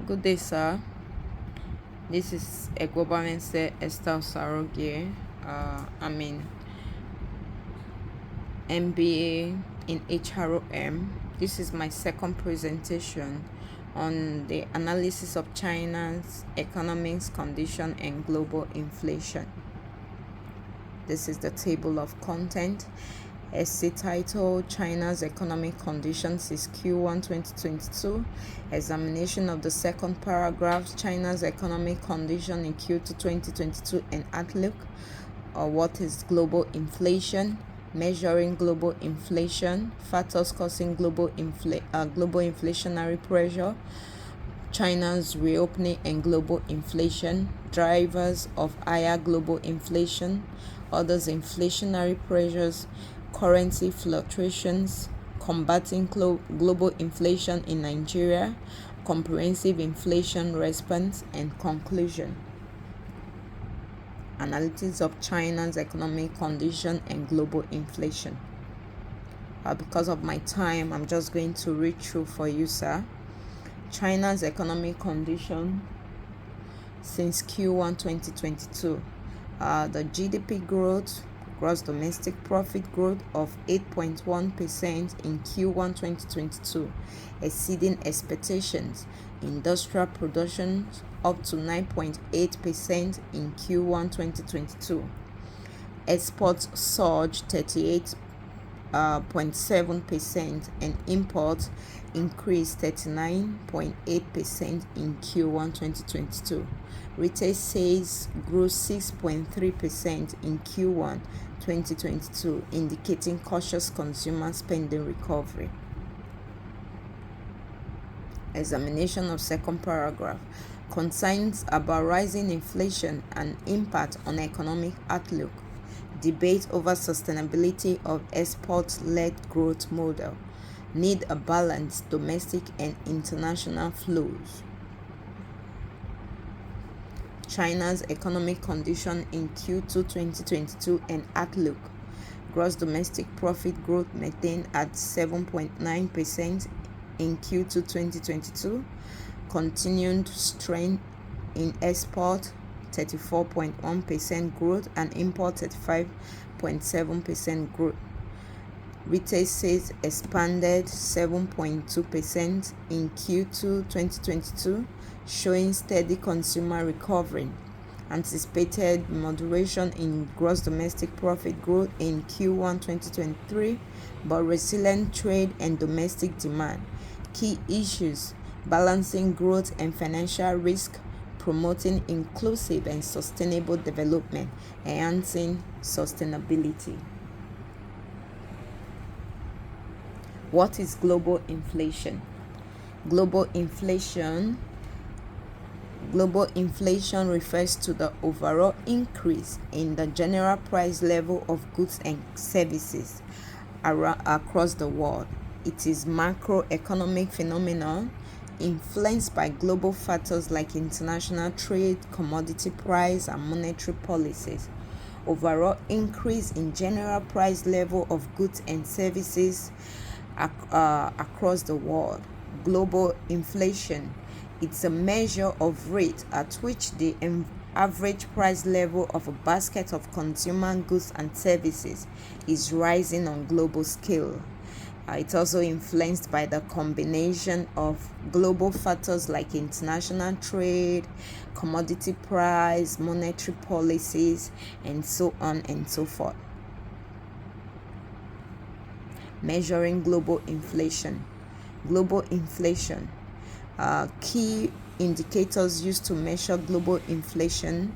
Good day, sir. This is a Globa Estelle Sarogie. I'm in MBA in HROM. This is my second presentation on the analysis of China's economic condition and global inflation. This is the table of content. Essay title: China's economic conditions since Q1 2022. Examination of the second paragraph: China's economic condition in Q2 2022 and outlook. What is global inflation? Measuring global inflation. Factors causing global inflationary pressure. China's reopening and global inflation. Drivers of higher global inflation. Others inflationary pressures. Currency fluctuations, combating global inflation in Nigeria, comprehensive inflation response, and conclusion. Analysis of China's economic condition and global inflation. Because of my time, I'm just going to read through for you, sir. China's economic condition since Q1 2022. The GDP growth, gross domestic profit growth of 8.1% in Q1 2022, exceeding expectations. Industrial production up to 9.8% in Q1 2022. Exports surged 38.7% and imports increased 39.8% in Q1 2022. Retail sales grew 6.3% in Q1 2022, indicating cautious consumer spending recovery. Examination of second paragraph. Concerns about rising inflation and impact on economic outlook. Debate over sustainability of export-led growth model. Need a balanced domestic and international flows. China's economic condition in Q2 2022 and outlook. Gross domestic profit growth maintained at 7.9% in Q2 2022. Continued strength in export, 34.1% growth, and import 35.7% growth. Retail sales expanded 7.2% in Q2 2022, showing steady consumer recovery. Anticipated moderation in gross domestic profit growth in Q1 2023, but resilient trade and domestic demand. Key issues: balancing growth and financial risk, promoting inclusive and sustainable development, enhancing sustainability. What is global inflation? Global inflation refers to the overall increase in the general price level of goods and services across the world. It is macroeconomic phenomenon influenced by global factors like international trade, commodity price, and monetary policies. Overall increase in general price level of goods and services across the world. Global inflation, it's a measure of rate at which the average price level of a basket of consumer goods and services is rising on global scale. It's also influenced by the combination of global factors like international trade, commodity price, monetary policies, and so on and so forth. Measuring global inflation. Global inflation. Key indicators used to measure global inflation: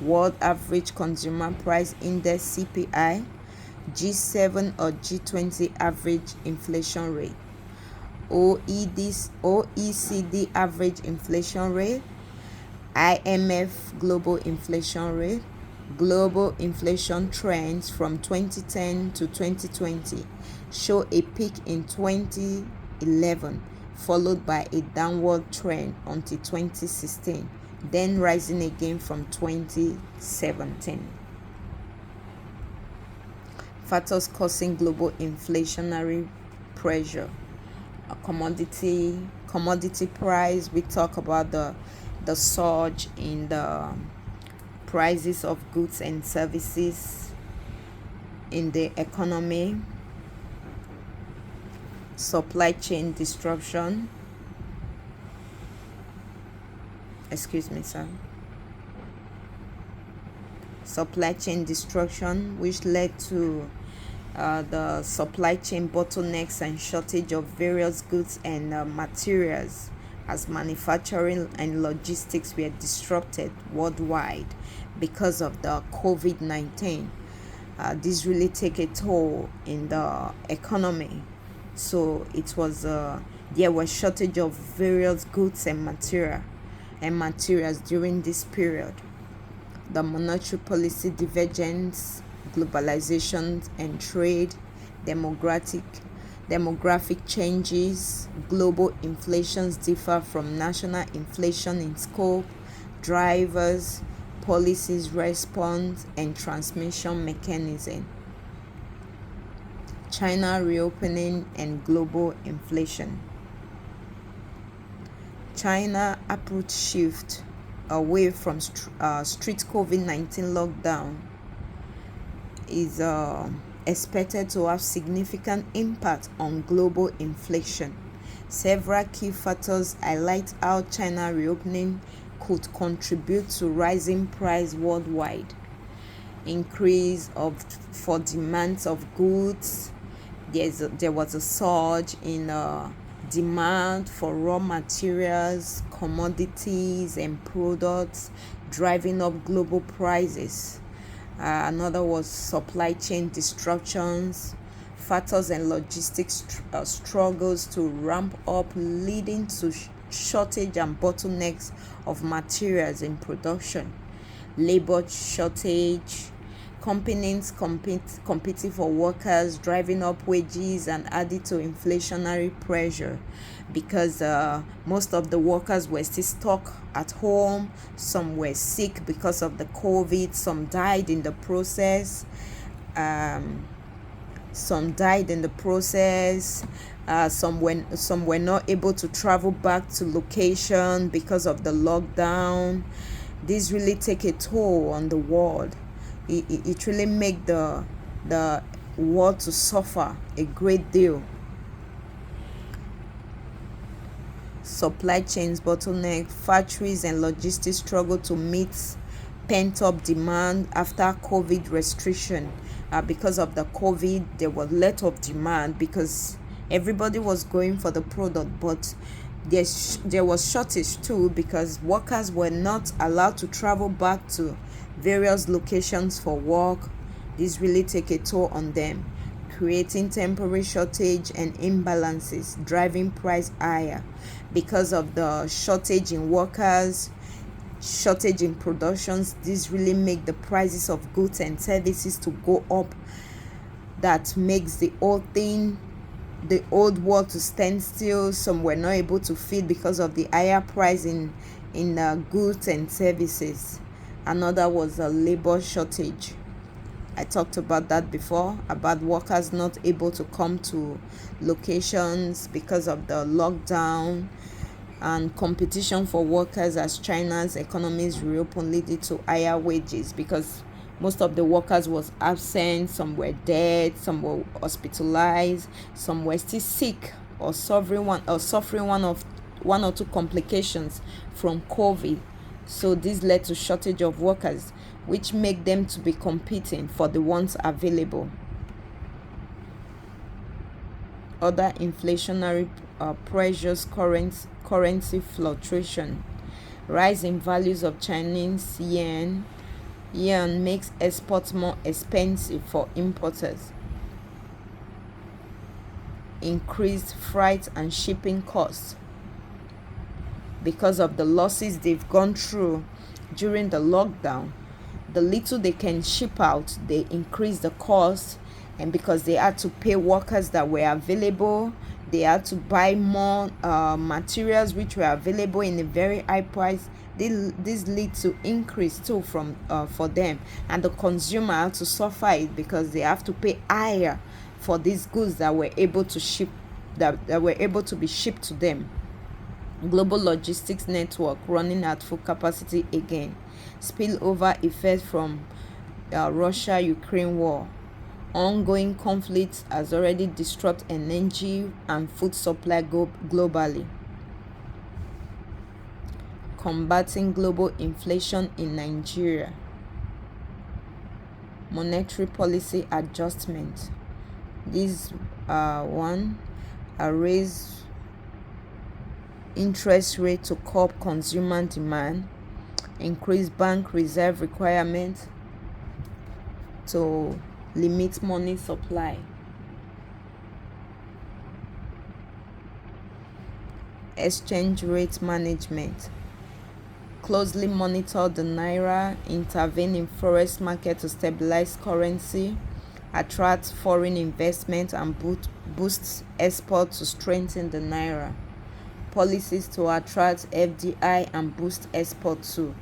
World Average Consumer Price Index (CPI), G7 or G20 average inflation rate, OECD average inflation rate, IMF global inflation rate. Global inflation trends from 2010 to 2020 show a peak in 2011, followed by a downward trend until 2016, then rising again from 2017. Factors causing global inflationary pressure: commodity commodity price. We talk about the surge in the prices of goods and services in the economy, supply chain disruption. Excuse me, sir. Supply chain destruction, which led to the supply chain bottlenecks and shortage of various goods and materials, as manufacturing and logistics were disrupted worldwide because of the COVID-19. This really take a toll in the economy. So it was there was shortage of various goods and materials during this period. The monetary policy divergence, globalization and trade, demographic changes, global inflations differ from national inflation in scope, drivers, policies response, and transmission mechanism. China reopening and global inflation. China approach shift away from strict COVID-19 lockdown is expected to have significant impact on global inflation. Several key factors highlight how China reopening could contribute to rising price worldwide. Increase for demands of goods. There was a surge in demand for raw materials, commodities, and products, driving up global prices. Another was supply chain disruptions, factors and logistics struggles to ramp up, leading to shortage and bottlenecks of materials in production. Labor shortage, companies competing for workers, driving up wages and adding to inflationary pressure because most of the workers were still stuck at home. Some were sick because of the COVID. Some died in the process. Some were not able to travel back to location because of the lockdown. This really take a toll on the world. It really make the world to suffer a great deal. Supply chains bottleneck, factories and logistics struggle to meet pent-up demand after COVID restriction. Because of the COVID, there was lot of demand because everybody was going for the product, but there was shortage too because workers were not allowed to travel back to various locations for work. This really take a toll on them, creating temporary shortage and imbalances, driving price higher because of the shortage in workers, shortage in productions. This really make the prices of goods and services to go up. That makes the old world to stand still. Some were not able to feed because of the higher price in goods and services. Another was a labor shortage. I talked about that before, about workers not able to come to locations because of the lockdown, and competition for workers as China's economies reopen, leading to higher wages because most of the workers was absent. Some were dead, some were hospitalized, some were still sick or suffering one or two complications from COVID. So this led to shortage of workers, which make them to be competing for the ones available. Other inflationary pressures, currency fluctuation, rise in values of Chinese yuan makes exports more expensive for importers. Increased freight and shipping costs because of the losses they've gone through during the lockdown. The little they can ship out, they increase the cost, and because they had to pay workers that were available, they had to buy more materials which were available in a very high price. This leads to increase too for them, and the consumer had to suffer it because they have to pay higher for these goods that were able to be shipped to them. Global logistics network running at full capacity again. Spillover effect from Russia-Ukraine war. Ongoing conflict has already disrupted energy and food supply globally. Combating global inflation in Nigeria. Monetary policy adjustment. This one raise interest rate to curb consumer demand, increase bank reserve requirement to limit money supply. Exchange rate management. Closely monitor the naira, intervene in forex market to stabilize currency, attract foreign investment and boost export to strengthen the naira. Policies to attract FDI and boost export too.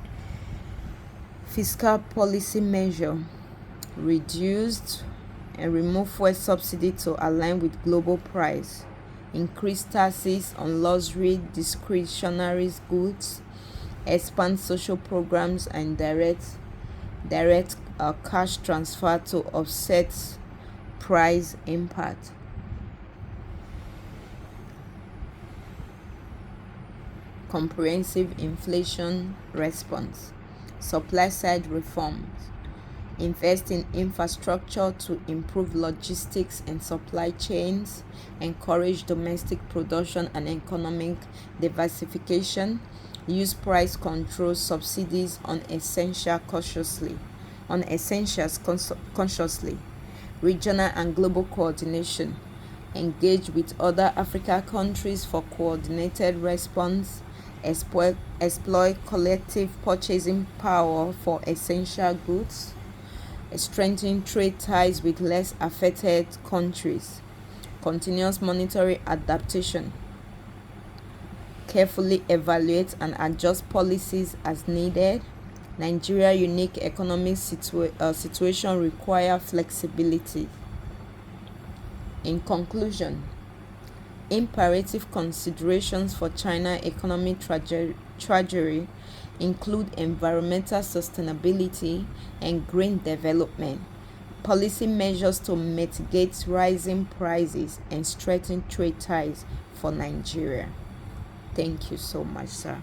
Fiscal policy measure. Reduced and remove fuel subsidy to align with global price. Increase taxes on luxury discretionary goods. Expand social programs and direct cash transfer to offset price impact. Comprehensive inflation response. Supply side reforms. Invest in infrastructure to improve logistics and supply chains. Encourage domestic production and economic diversification. Use price control subsidies on essentials consciously. Regional and global coordination. Engage with other African countries for coordinated response. Exploit collective purchasing power for essential goods. Strengthen trade ties with less affected countries. Continuous monetary adaptation. Carefully evaluate and adjust policies as needed. Nigeria's unique economic situation requires flexibility. In conclusion, imperative considerations for China's economic trajectory include environmental sustainability and green development, policy measures to mitigate rising prices, and strengthen trade ties for Nigeria. Thank you so much, sir.